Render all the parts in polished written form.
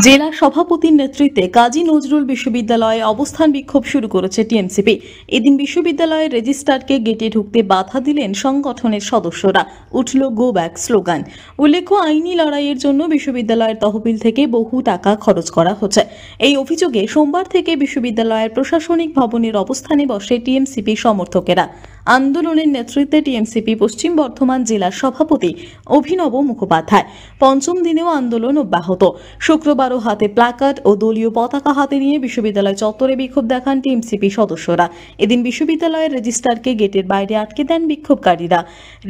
জেলা সভাপতির নেতৃত্বে কাজী নজরুল বিশ্ববিদ্যালয়ে অবস্থান বিক্ষোভ শুরু করেছে টিএমসিপি। এদিন বিশ্ববিদ্যালয়ের রেজিস্ট্রারকে গেটে ঢুকতে বাধা দিলেন সংগঠনের সদস্যরা। উঠল গো ব্যাক স্লোগান। উল্লেখ্য, আইনি লড়াইয়ের জন্য বিশ্ববিদ্যালয়ের তহবিল থেকে বহু টাকা খরচ করা হচ্ছে। এই অভিযোগে সোমবার থেকে বিশ্ববিদ্যালয়ের প্রশাসনিক ভবনের অবস্থানে বসে টিএমসিপি সমর্থকেরা। আন্দোলনের নেতৃত্বে টিএমসিপি পশ্চিম বর্ধমান জেলার সভাপতি অভিনব মুখোপাধ্যায়। পঞ্চম দিনেও আন্দোলন অব্যাহত। শুক্রবারও হাতে প্ল্যাকার্ড ও দলীয় পতাকা হাতে নিয়ে বিশ্ববিদ্যালয় চত্বরে বিক্ষোভ দেখান টিএমসিপি সদস্যরা। এদিন বিশ্ববিদ্যালয়ের রেজিস্ট্রারকে গেটের বাইরে আটকে দেন বিক্ষোভকারীরা।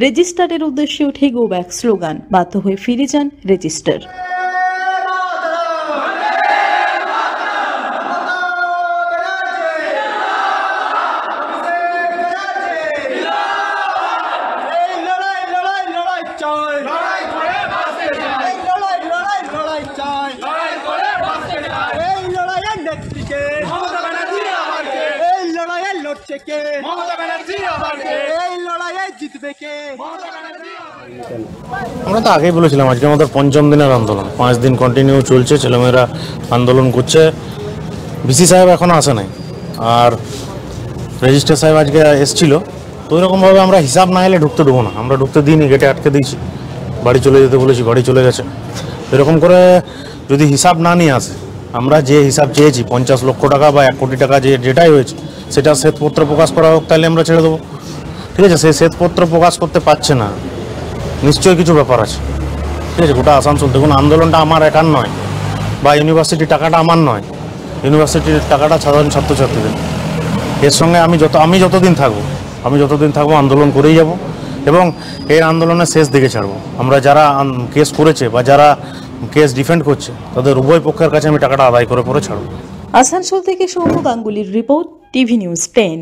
রেজিস্ট্রারের উদ্দেশ্যে ওঠে গো ব্যাক স্লোগান। বাধ্য হয়ে ফিরে যান রেজিস্ট্রার। আমরা তো আগেই বলেছিলাম আজকে আমাদের পঞ্চম দিনের আন্দোলন, 5 দিন কন্টিনিউ চলছে। ছেলেমেয়েরা আন্দোলন করছে। ভিসি সাহেব এখনো আসে নাই, আর রেজিস্ট্রার সাহেব আজকে এসেছিল। তো ওইরকমভাবে আমরা হিসাব না এলে ঢুকতে দেবো না। আমরা ঢুকতে দিইনি, গেটে আটকে দিয়েছি। বাড়ি চলে যেতে বলেছি, বাড়ি চলে গেছে। এরকম করে যদি হিসাব না নিয়ে আসে, আমরা যে হিসাব চেয়েছি 50 লক্ষ টাকা বা 1 কোটি টাকা যেটাই হয়েছে, সেটা শ্বেতপত্র প্রকাশ করা হোক, তাহলে আমরা ছেড়ে দেবো। ঠিক আছে, সেই শ্বেতপত্র প্রকাশ করতে পারছে না, নিশ্চয়ই কিছু ব্যাপার আছে। ঠিক আছে, গোটা আসানসোল দেখুন, আন্দোলনটা আমার একার নয়, বা ইউনিভার্সিটির টাকাটা আমার নয়, ইউনিভার্সিটির টাকাটা সাধারণ ছাত্রছাত্রীদের। এর সঙ্গে আমি যতদিন থাকবো আন্দোলন করেই যাব, এবং এই আন্দোলনের শেষ দিকে ছাড়বো। আমরা যারা কেস করেছে বা যারা কেস ডিফেন্ড করছে, তাদের উভয় পক্ষের কাছে আমি টাকাটা আদায় করে পরে ছাড়বো। আসানসোল থেকে সৌম্য গাঙ্গুলির রিপোর্ট, টিভি নিউজ 10।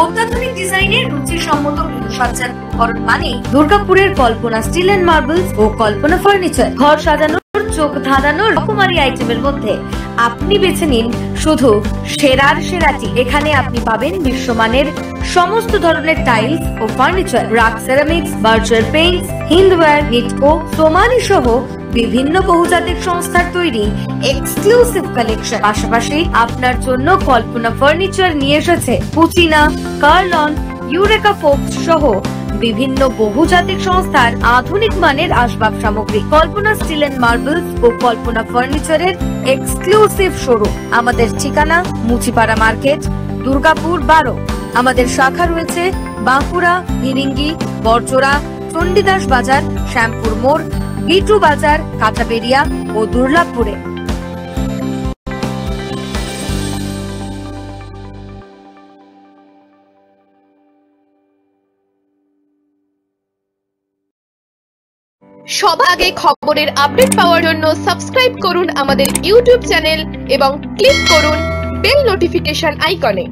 অত্যাধুনিক ডিজাইনের রুচিসম্মত গৃহসজ্জার উপকরণ মানে দুর্গাপুরের কল্পনা স্টিল এন্ড মার্বেলস ও কল্পনা ফার্নিচার। ঘর সাজানোর, চোখ ধাঁধানোর রকমারি আইটেমের মধ্যে আপনি বেছে নিন শুধু সেরার সেরাটি। এখানে আপনি পাবেন বিশ্বমানের সমস্ত ধরনের টাইলস ও furniture, RAK ceramics, Berger paints, Hindware, Nitco, Somany সহ বিভিন্ন বহুজাতিক সংস্থার তৈরি এক্সক্লুসিভ কালেকশন। পাশাপাশি আপনার জন্য কল্পনা ফার্নিচার নিয়ে এসেছে পুচিনা, কার্লন, ইউরেকা ফোক্স সহ বিভিন্ন বহুজাতিক সংস্থার আধুনিক মানের আসবাব সামগ্রী। কল্পনা স্টিল এন্ড মার্বেলস ও কল্পনা ফার্নিচারের এক্সক্লুসিভ শোরুম। আমাদের ঠিকানা মুচিপাড়া মার্কেট, দুর্গাপুর 12। আমাদের শাখা রয়েছে বাঁকুড়া, ফিরিঙ্গি, বড়জোড়া, চণ্ডীদাস বাজার, শ্যামপুর মোড়, বিটু বাজার, কাঁচাবেড়িয়া ও দুর্লাভপুরে। সবার আগে খবরের আপডেট পাওয়ার জন্য সাবস্ক্রাইব করুন আমাদের ইউটিউব চ্যানেল এবং ক্লিক করুন বেল নোটিফিকেশন আইকনে।